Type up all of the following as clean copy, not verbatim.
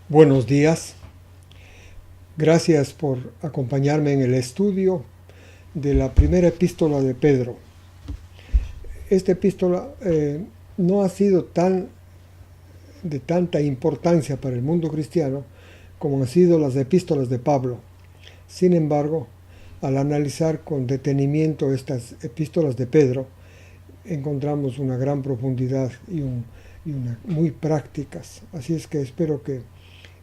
Buenos días, gracias por acompañarme en el estudio de la primera epístola de Pedro. Esta epístola no ha sido de tanta importancia para el mundo cristiano como han sido las epístolas de Pablo. Sin embargo, al analizar con detenimiento estas epístolas de Pedro, encontramos una gran profundidad y una muy prácticas. Así es que espero que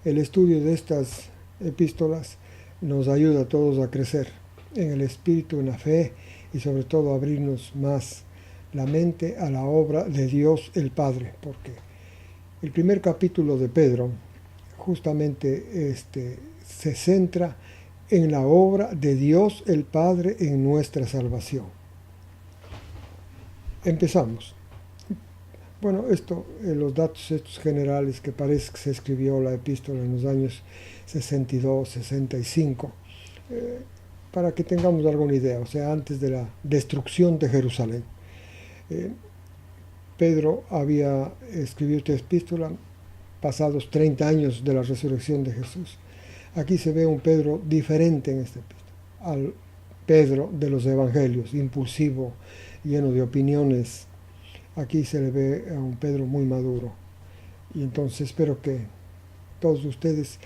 el estudio de estas epístolas nos ayude a todos a crecer en el espíritu, en la fe y sobre todo a abrirnos más la mente a la obra de Dios el Padre, porque el primer capítulo de Pedro justamente se centra en la obra de Dios el Padre en nuestra salvación. Empezamos. Bueno, los datos estos generales que parece que se escribió la epístola en los años 62, 65, para que tengamos alguna idea, o sea, antes de la destrucción de Jerusalén. Pedro había escrito esta epístola pasados 30 años de la resurrección de Jesús. Aquí se ve un Pedro diferente en esta epístola, al Pedro de los evangelios, impulsivo, lleno de opiniones. Aquí se le ve a un Pedro muy maduro. Y entonces espero que todos ustedes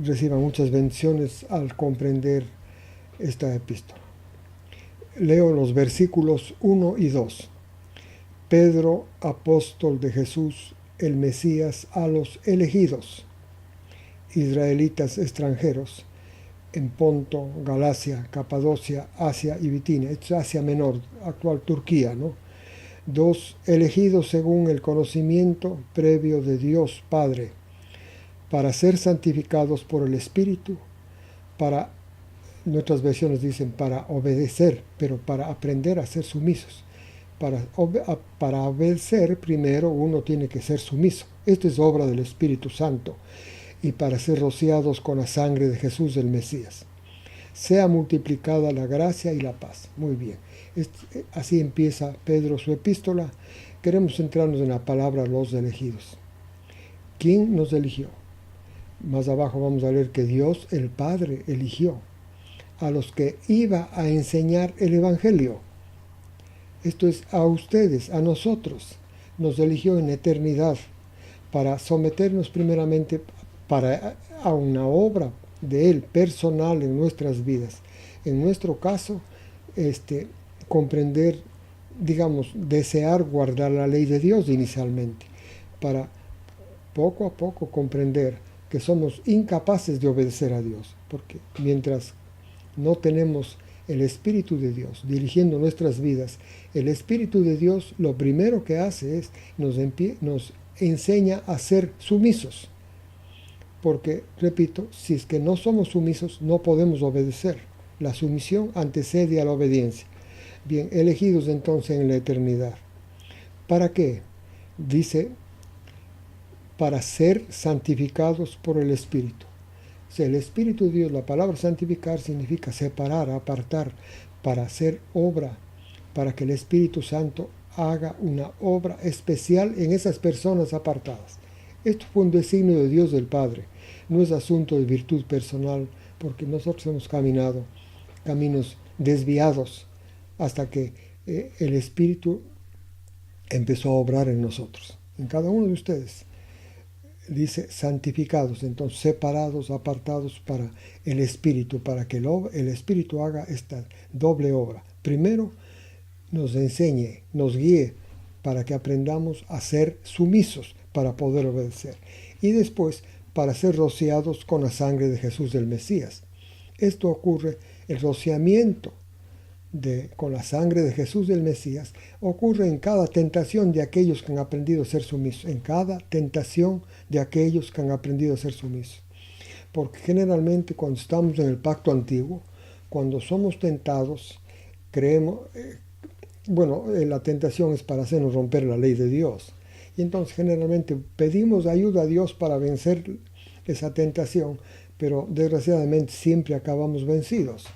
reciban muchas bendiciones al comprender esta epístola. Leo los versículos 1 y 2. Pedro, apóstol de Jesús, el Mesías, a los elegidos, israelitas extranjeros, en Ponto, Galacia, Capadocia, Asia y Bitinia. Esto es Asia Menor, actual Turquía, ¿no? Dos, elegidos según el conocimiento previo de Dios Padre, para ser santificados por el Espíritu, nuestras versiones dicen para obedecer, pero para aprender a ser sumisos. Para obedecer, primero uno tiene que ser sumiso. Esto es obra del Espíritu Santo. Y para ser rociados con la sangre de Jesús el Mesías. Sea multiplicada la gracia y la paz. Muy bien. Así empieza Pedro su epístola. Queremos centrarnos en la palabra los elegidos. ¿Quién nos eligió? Más abajo vamos a leer que Dios, el Padre, eligió a los que iba a enseñar el Evangelio. Esto es a ustedes, a nosotros. Nos eligió en eternidad para someternos primeramente a una obra de Él personal en nuestras vidas. En nuestro caso, comprender, desear guardar la ley de Dios inicialmente, para poco a poco comprender que somos incapaces de obedecer a Dios, porque mientras no tenemos el Espíritu de Dios dirigiendo nuestras vidas, el Espíritu de Dios lo primero que hace es nos enseña a ser sumisos. Porque, repito, si es que no somos sumisos, no podemos obedecer. La sumisión antecede a la obediencia. Bien, elegidos entonces en la eternidad. ¿Para qué? Dice, para ser santificados por el Espíritu. O sea, el Espíritu de Dios, la palabra santificar significa separar, apartar, para hacer obra, para que el Espíritu Santo haga una obra especial en esas personas apartadas. Esto fue un designio de Dios del Padre. No es asunto de virtud personal, porque nosotros hemos caminado caminos desviados hasta que el Espíritu empezó a obrar en nosotros, en cada uno de ustedes. Dice santificados, entonces separados, apartados para el Espíritu, para que el Espíritu haga esta doble obra. Primero, nos enseñe, nos guíe, para que aprendamos a ser sumisos, para poder obedecer. Y después, para ser rociados con la sangre de Jesús del Mesías. Esto ocurre, el rociamiento con la sangre de Jesús del Mesías, ocurre en cada tentación de aquellos que han aprendido a ser sumisos. En cada tentación de aquellos que han aprendido a ser sumisos. Porque generalmente cuando estamos en el pacto antiguo, cuando somos tentados, creemos, la tentación es para hacernos romper la ley de Dios. Y entonces generalmente pedimos ayuda a Dios para vencer esa tentación, pero desgraciadamente siempre acabamos vencidos.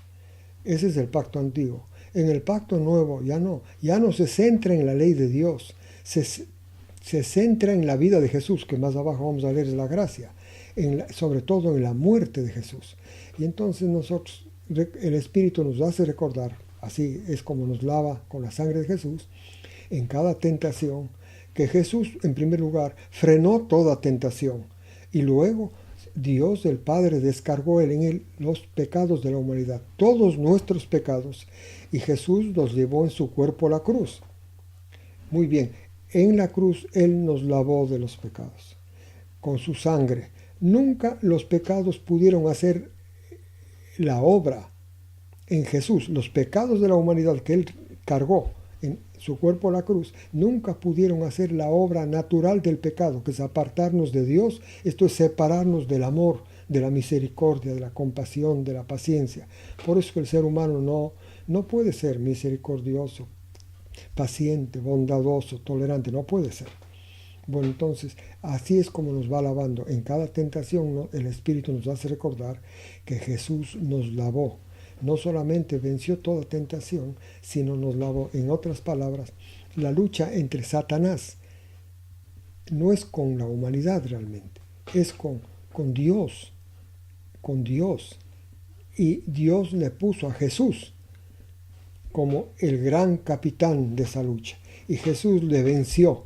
Ese es el pacto antiguo. En el pacto nuevo ya no se centra en la ley de Dios, se se centra en la vida de Jesús, que más abajo vamos a leer es la gracia, sobre todo en la muerte de Jesús. Y entonces nosotros, el Espíritu nos hace recordar, así es como nos lava con la sangre de Jesús, en cada tentación, que Jesús en primer lugar frenó toda tentación y luego Dios el Padre descargó en él los pecados de la humanidad, todos nuestros pecados, y Jesús los llevó en su cuerpo a la cruz. Muy bien, en la cruz Él nos lavó de los pecados con su sangre. Nunca los pecados pudieron hacer la obra en Jesús. Los pecados de la humanidad que Él cargó en su cuerpo a la cruz, nunca pudieron hacer la obra natural del pecado, que es apartarnos de Dios, esto es separarnos del amor, de la misericordia, de la compasión, de la paciencia. Por eso que el ser humano no puede ser misericordioso, paciente, bondadoso, tolerante, no puede ser. Bueno, entonces, así es como nos va lavando. En cada tentación, ¿no?, el Espíritu nos hace recordar que Jesús nos lavó. No solamente venció toda tentación, sino nos lavó. En otras palabras, la lucha entre Satanás no es con la humanidad realmente, es con Dios, con Dios. Y Dios le puso a Jesús como el gran capitán de esa lucha. Y Jesús le venció.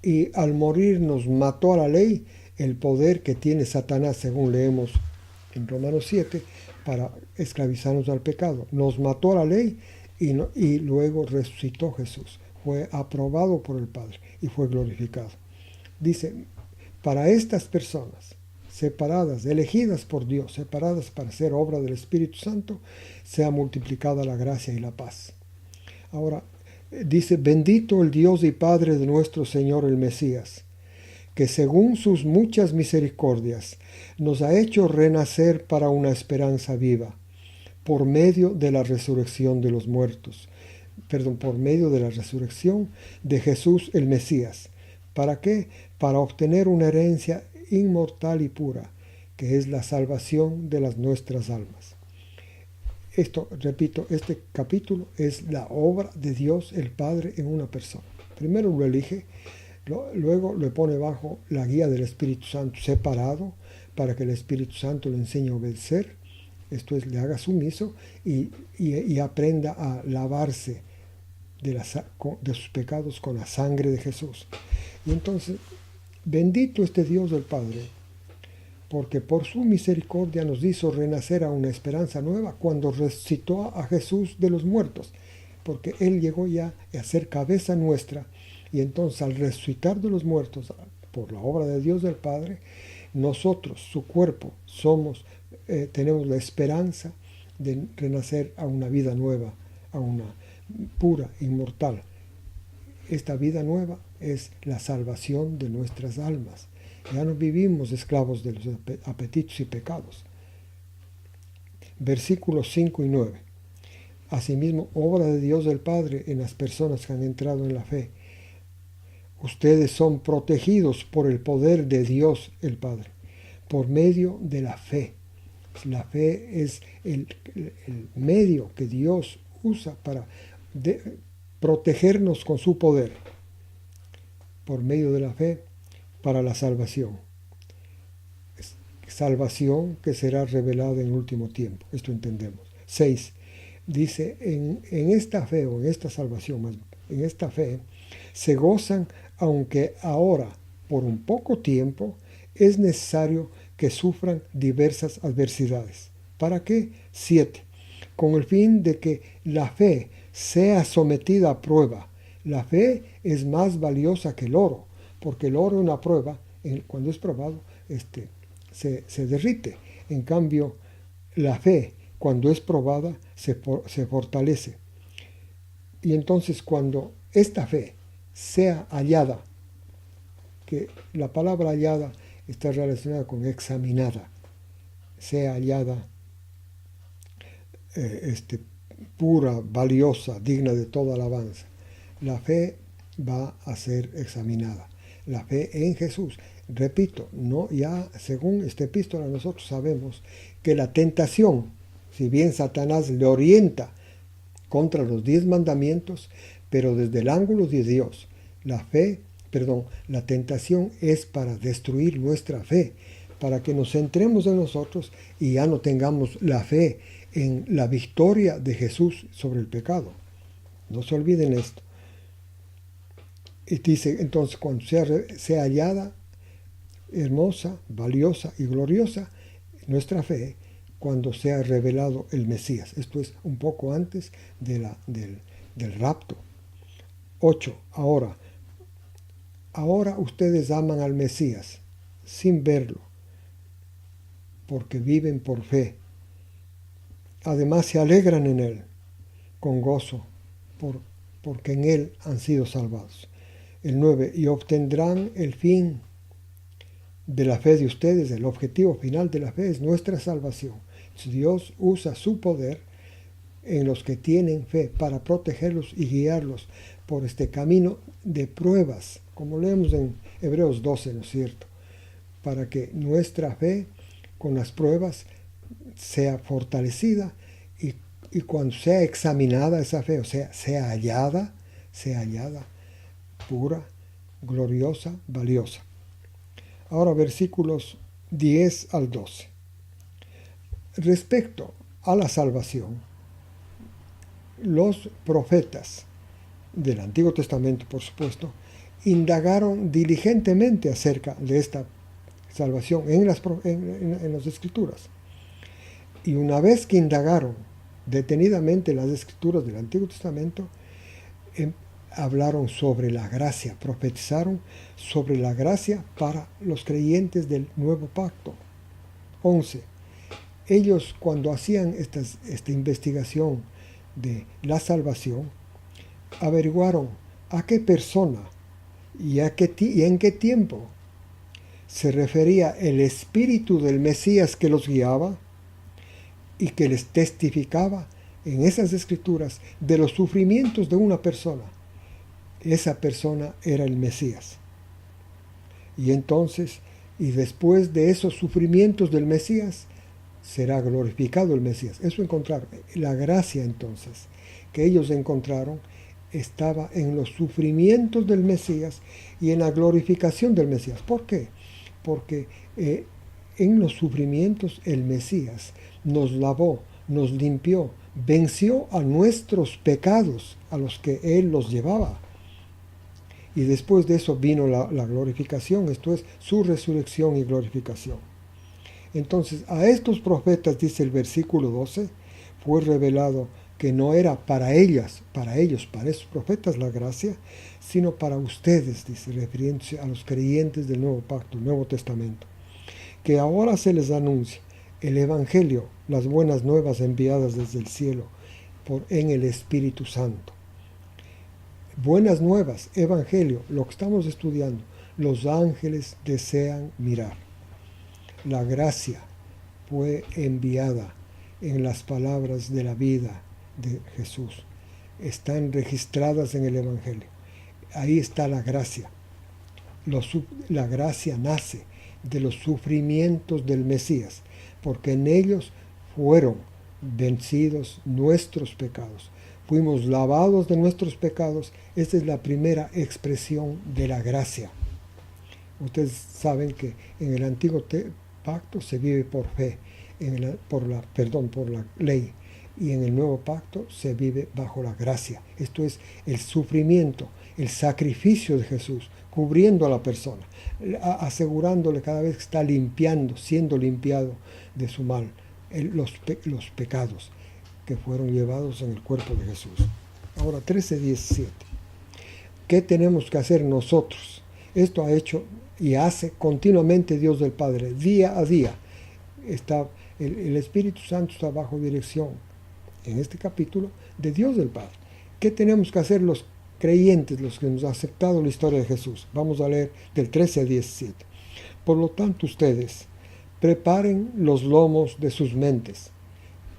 Y al morir nos mató a la ley, el poder que tiene Satanás, según leemos en Romanos 7, para esclavizarnos al pecado. Nos mató a la ley y luego resucitó Jesús. Fue aprobado por el Padre y fue glorificado. Dice, para estas personas separadas, elegidas por Dios, separadas para ser obra del Espíritu Santo, sea multiplicada la gracia y la paz. Ahora, dice, bendito el Dios y Padre de nuestro Señor el Mesías, que según sus muchas misericordias nos ha hecho renacer para una esperanza viva, por medio de la resurrección de los muertos, por medio de la resurrección de Jesús el Mesías. ¿Para qué? Para obtener una herencia inmortal y pura, que es la salvación de las nuestras almas. Esto, repito, este capítulo es la obra de Dios el Padre en una persona. Primero lo elige, luego le pone bajo la guía del Espíritu Santo separado para que el Espíritu Santo le enseñe a obedecer, esto es, le haga sumiso y aprenda a lavarse de sus pecados con la sangre de Jesús. Y entonces, bendito este Dios del Padre, porque por su misericordia nos hizo renacer a una esperanza nueva cuando resucitó a Jesús de los muertos, porque Él llegó ya a ser cabeza nuestra, y entonces al resucitar de los muertos, por la obra de Dios del Padre, nosotros, su cuerpo, tenemos la esperanza de renacer a una vida nueva, a una pura, inmortal. Esta vida nueva es la salvación de nuestras almas. Ya no vivimos esclavos de los apetitos y pecados. Versículos 5 y 9. Asimismo, obra de Dios del Padre en las personas que han entrado en la fe. Ustedes son protegidos por el poder de Dios el Padre, por medio de la fe. La fe es el medio que Dios usa para protegernos con su poder, por medio de la fe, para la salvación. Salvación que será revelada en el último tiempo. Esto entendemos. 6. Dice, en esta fe, o en esta salvación, en esta fe, se gozan, aunque ahora, por un poco tiempo, es necesario que sufran diversas adversidades. ¿Para qué? 7. Con el fin de que la fe sea sometida a prueba. La fe es más valiosa que el oro, porque el oro en una prueba, cuando es probado, se derrite. En cambio, la fe, cuando es probada, se fortalece. Y entonces, cuando esta fe sea hallada, que la palabra hallada está relacionada con examinada, sea hallada pura, valiosa, digna de toda alabanza, la fe va a ser examinada. La fe en Jesús. Repito, no, ya según esta epístola nosotros sabemos que la tentación, si bien Satanás le orienta contra los 10 mandamientos, pero desde el ángulo de Dios, la tentación es para destruir nuestra fe, para que nos centremos en nosotros y ya no tengamos la fe en la victoria de Jesús sobre el pecado. No se olviden esto. Y dice entonces, cuando sea hallada hermosa, valiosa y gloriosa nuestra fe, cuando sea revelado el Mesías. Esto es un poco antes del rapto. 8. Ahora ustedes aman al Mesías sin verlo, porque viven por fe. Además se alegran en él con gozo, porque en él han sido salvados. El 9. Y obtendrán el fin de la fe de ustedes. El objetivo final de la fe es nuestra salvación. Dios usa su poder en los que tienen fe para protegerlos y guiarlos por este camino de pruebas, como leemos en Hebreos 12, ¿no es cierto? Para que nuestra fe con las pruebas sea fortalecida y cuando sea examinada esa fe, o sea, sea hallada pura, gloriosa, valiosa. Ahora versículos 10 al 12. Respecto a la salvación, los profetas del Antiguo Testamento, por supuesto, indagaron diligentemente acerca de esta salvación en las Escrituras. Y una vez que indagaron detenidamente las Escrituras del Antiguo Testamento, hablaron sobre la gracia, profetizaron sobre la gracia para los creyentes del Nuevo Pacto. 11. Ellos, cuando hacían esta investigación de la salvación, averiguaron a qué persona y en qué tiempo se refería el espíritu del Mesías que los guiaba y que les testificaba en esas escrituras de los sufrimientos de una persona. Esa persona era el Mesías. Y entonces, y después de esos sufrimientos del Mesías, será glorificado el Mesías. Eso encontraron. La gracia entonces que ellos encontraron estaba en los sufrimientos del Mesías y en la glorificación del Mesías. ¿Por qué? Porque en los sufrimientos el Mesías nos lavó, nos limpió, venció a nuestros pecados, a los que Él los llevaba. Y después de eso vino la glorificación, esto es su resurrección y glorificación. Entonces, a estos profetas, dice el versículo 12, fue revelado que no era para ellos, para esos profetas la gracia, sino para ustedes, dice, refiriéndose a los creyentes del Nuevo Pacto, el Nuevo Testamento, que ahora se les anuncia el Evangelio, las buenas nuevas enviadas desde el cielo en el Espíritu Santo. Buenas nuevas, Evangelio, lo que estamos estudiando, los ángeles desean mirar. La gracia fue enviada en las palabras de la vida de Jesús. Están registradas en el Evangelio. Ahí está la gracia. La gracia nace de los sufrimientos del Mesías, porque en ellos fueron vencidos nuestros pecados. Fuimos lavados de nuestros pecados. Esta es la primera expresión de la gracia. Ustedes saben que en el Antiguo Pacto se vive por fe, por la ley, y en el Nuevo Pacto se vive bajo la gracia. Esto es el sufrimiento, el sacrificio de Jesús, cubriendo a la persona, asegurándole cada vez que está siendo limpiado de su mal, los pecados que fueron llevados en el cuerpo de Jesús. Ahora 13:17. ¿Qué tenemos que hacer nosotros? Esto ha hecho y hace continuamente Dios del Padre, día a día. El Espíritu Santo está bajo dirección, en este capítulo, de Dios del Padre. ¿Qué tenemos que hacer los creyentes, los que nos han aceptado la historia de Jesús? Vamos a leer del 13 al 17. Por lo tanto, ustedes preparen los lomos de sus mentes.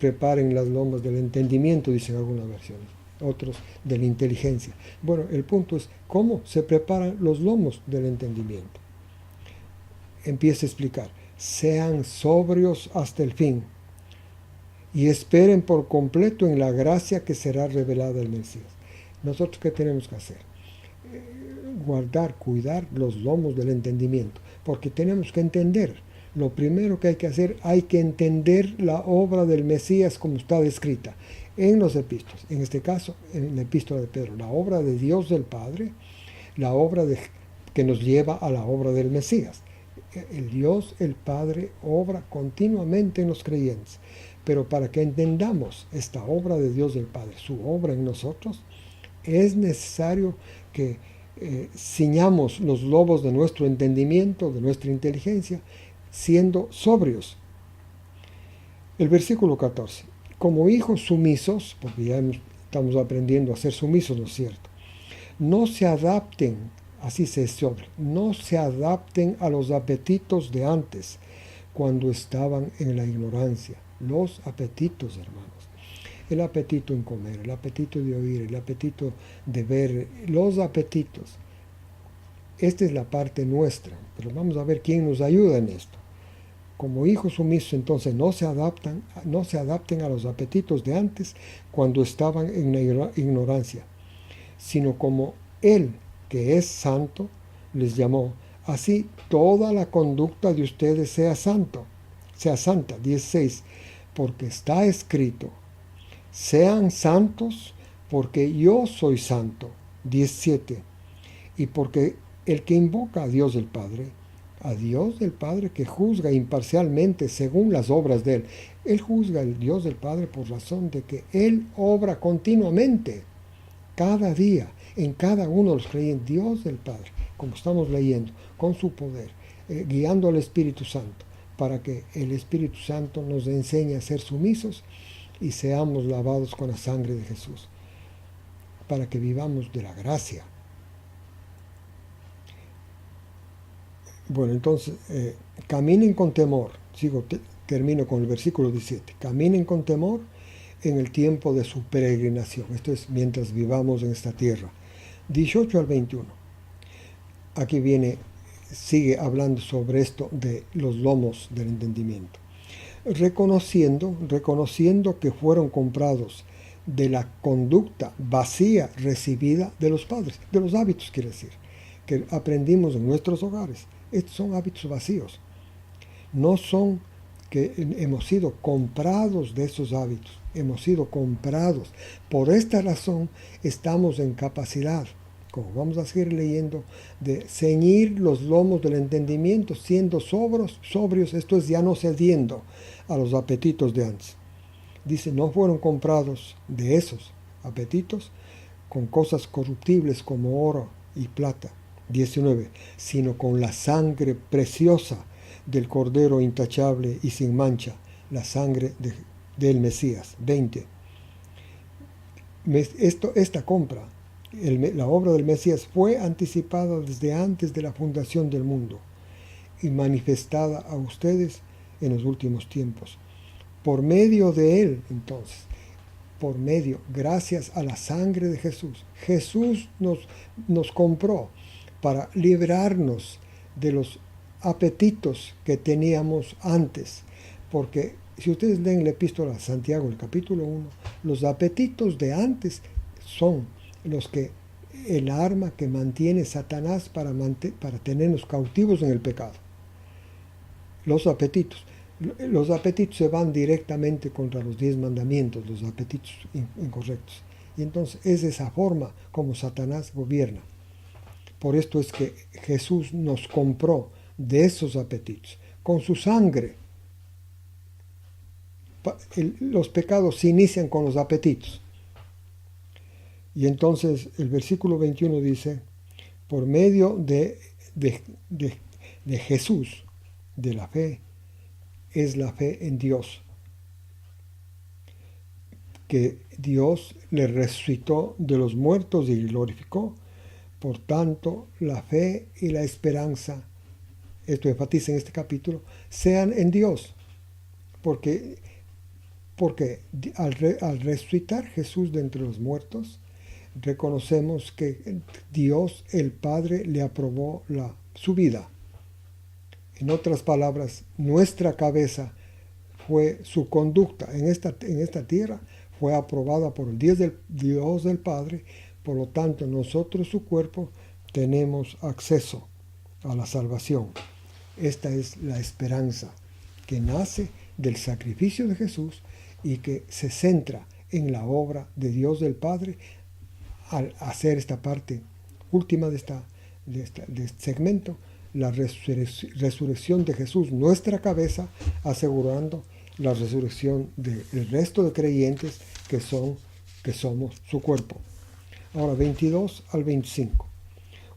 Preparen las lomas del entendimiento, dicen algunas versiones, otros de la inteligencia. Bueno, el punto es cómo se preparan los lomos del entendimiento. Empieza a explicar: sean sobrios hasta el fin y esperen por completo en la gracia que será revelada al Mesías. ¿Nosotros qué tenemos que hacer? cuidar los lomos del entendimiento, porque tenemos que entender. Lo primero que hay que hacer, hay que entender la obra del Mesías como está descrita en los epístolas. En este caso, en la epístola de Pedro, la obra de Dios del Padre, la obra que nos lleva a la obra del Mesías. El Dios, el Padre, obra continuamente en los creyentes. Pero para que entendamos esta obra de Dios del Padre, su obra en nosotros, es necesario que ciñamos los lomos de nuestro entendimiento, de nuestra inteligencia, siendo sobrios. El versículo 14. Como hijos sumisos, porque ya estamos aprendiendo a ser sumisos, ¿no es cierto? No se adapten, así se sobre, no se adapten a los apetitos de antes, cuando estaban en la ignorancia. Los apetitos, hermanos. El apetito en comer, el apetito de oír, el apetito de ver, los apetitos. Esta es la parte nuestra, pero vamos a ver quién nos ayuda en esto. Como hijos sumisos, entonces, no se adapten a los apetitos de antes cuando estaban en la ignorancia, sino como Él, que es santo, les llamó, así toda la conducta de ustedes sea santa. 16, porque está escrito, sean santos porque yo soy santo. 17, y porque el que invoca a Dios el Padre que juzga imparcialmente según las obras de Él. Él juzga al Dios del Padre por razón de que Él obra continuamente, cada día, en cada uno de los creyentes. Dios del Padre, como estamos leyendo, con su poder, guiando al Espíritu Santo, para que el Espíritu Santo nos enseñe a ser sumisos y seamos lavados con la sangre de Jesús, para que vivamos de la gracia. Bueno, entonces, caminen con temor. Termino con el versículo 17. Caminen con temor en el tiempo de su peregrinación. Esto es mientras vivamos en esta tierra. 18 al 21. Aquí sigue hablando sobre esto de los lomos del entendimiento. Reconociendo que fueron comprados de la conducta vacía recibida de los padres, de los hábitos, quiere decir, que aprendimos en nuestros hogares. Estos son hábitos vacíos. No son que hemos sido comprados de esos hábitos. Hemos sido comprados. Por esta razón estamos en capacidad, como vamos a seguir leyendo, de ceñir los lomos del entendimiento, siendo sobrios, esto es ya no cediendo a los apetitos de antes. Dice, no fueron comprados de esos apetitos con cosas corruptibles como oro y plata. 19, sino con la sangre preciosa del Cordero intachable y sin mancha, la sangre del Mesías. 20, esta compra, la obra del Mesías, fue anticipada desde antes de la fundación del mundo y manifestada a ustedes en los últimos tiempos. Por medio de Él, entonces, gracias a la sangre de Jesús, Jesús nos compró para librarnos de los apetitos que teníamos antes. Porque si ustedes leen la epístola de Santiago, el capítulo 1, los apetitos de antes son el arma que mantiene Satanás para tenernos cautivos en el pecado. Los apetitos se van directamente contra los 10 mandamientos, los apetitos incorrectos. Y entonces es de esa forma como Satanás gobierna. Por esto es que Jesús nos compró de esos apetitos, con su sangre. Los pecados se inician con los apetitos. Y entonces el versículo 21 dice, por medio de Jesús, de la fe, es la fe en Dios, que Dios le resucitó de los muertos y glorificó. Por tanto, la fe y la esperanza, esto enfatiza en este capítulo, sean en Dios. Porque al resucitar Jesús de entre los muertos, reconocemos que Dios, el Padre, le aprobó su vida. En otras palabras, nuestra cabeza fue su conducta en esta tierra, fue aprobada por el Dios del Padre. Por lo tanto, nosotros, su cuerpo, tenemos acceso a la salvación. Esta es la esperanza que nace del sacrificio de Jesús y que se centra en la obra de Dios del Padre al hacer esta parte última de este segmento, la resurrección de Jesús, nuestra cabeza, asegurando la resurrección del resto de creyentes que somos su cuerpo. Ahora 22 al 25.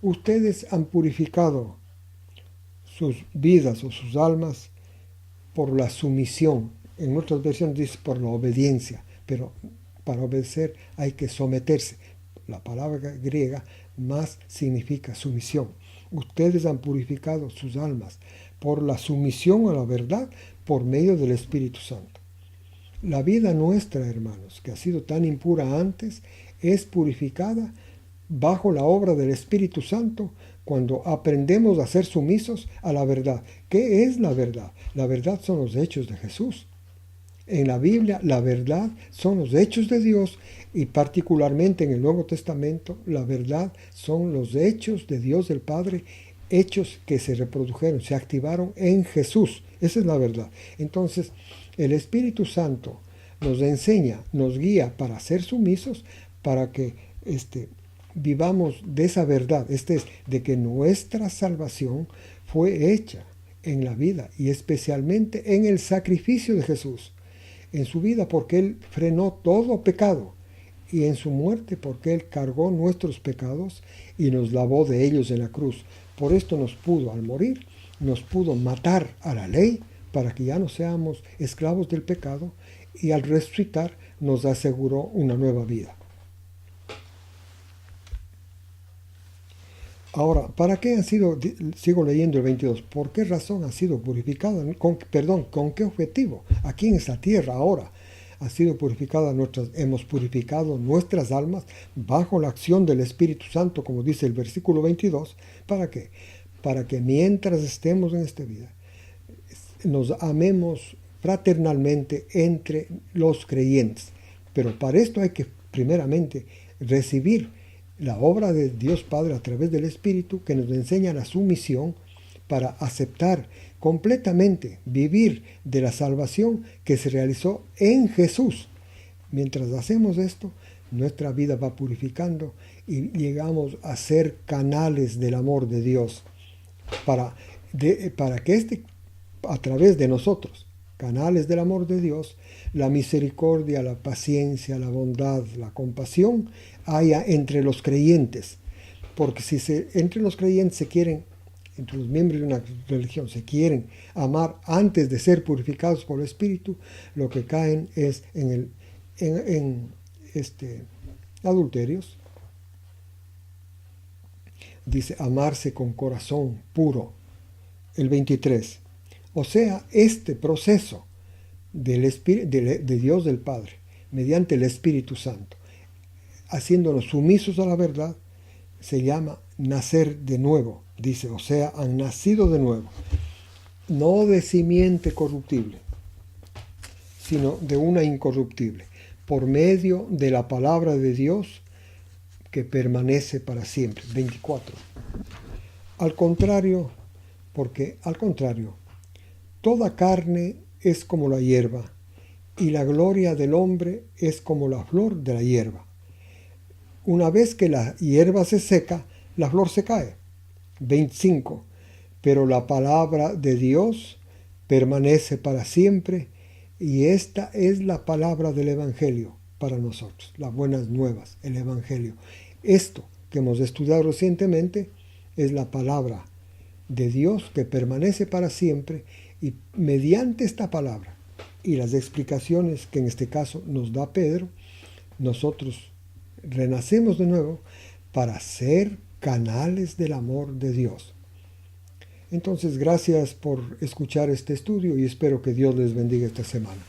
Ustedes han purificado sus vidas o sus almas por la sumisión. En otras versiones dice por la obediencia, pero para obedecer hay que someterse. La palabra griega más significa sumisión. Ustedes han purificado sus almas por la sumisión a la verdad por medio del Espíritu Santo. La vida nuestra, hermanos, que ha sido tan impura antes, es purificada bajo la obra del Espíritu Santo cuando aprendemos a ser sumisos a la verdad. ¿Qué es la verdad? La verdad son los hechos de Jesús. En la Biblia, la verdad son los hechos de Dios y particularmente en el Nuevo Testamento, la verdad son los hechos de Dios del Padre, hechos que se reprodujeron, se activaron en Jesús. Esa es la verdad. Entonces, el Espíritu Santo nos enseña, nos guía para ser sumisos, para que vivamos de esa verdad, es de que nuestra salvación fue hecha en la vida y especialmente en el sacrificio de Jesús. En su vida porque Él frenó todo pecado y en su muerte porque Él cargó nuestros pecados y nos lavó de ellos en la cruz. Por esto nos pudo, al morir, nos pudo matar a la ley para que ya no seamos esclavos del pecado y al resucitar nos aseguró una nueva vida. Ahora, ¿para qué han sido, sigo leyendo el 22, por qué razón han sido purificadas? ¿Con qué objetivo? Aquí en esta tierra ahora ha sido purificada hemos purificado nuestras almas bajo la acción del Espíritu Santo, como dice el versículo 22. ¿Para qué? Para que mientras estemos en esta vida, nos amemos fraternalmente entre los creyentes. Pero para esto hay que primeramente recibir la obra de Dios Padre a través del Espíritu que nos enseña la sumisión para aceptar completamente, vivir de la salvación que se realizó en Jesús. Mientras hacemos esto, nuestra vida va purificando y llegamos a ser canales del amor de Dios para que a través de nosotros, canales del amor de Dios, la misericordia, la paciencia, la bondad, la compasión haya entre los creyentes. Porque si entre los creyentes se quieren, entre los miembros de una religión, se quieren amar antes de ser purificados por el Espíritu, lo que caen es en adulterios. Dice amarse con corazón puro. El 23. O sea, este proceso de Dios del Padre, mediante el Espíritu Santo, haciéndonos sumisos a la verdad, se llama nacer de nuevo. Dice, o sea, han nacido de nuevo. No de simiente corruptible, sino de una incorruptible, por medio de la palabra de Dios que permanece para siempre. 24. Al contrario, toda carne es como la hierba, y la gloria del hombre es como la flor de la hierba. Una vez que la hierba se seca, la flor se cae. 25. Pero la palabra de Dios permanece para siempre, y esta es la palabra del Evangelio para nosotros, las buenas nuevas, el Evangelio. Esto que hemos estudiado recientemente es la palabra de Dios que permanece para siempre, y mediante esta palabra y las explicaciones que en este caso nos da Pedro, nosotros renacemos de nuevo para ser canales del amor de Dios. Entonces, gracias por escuchar este estudio y espero que Dios les bendiga esta semana.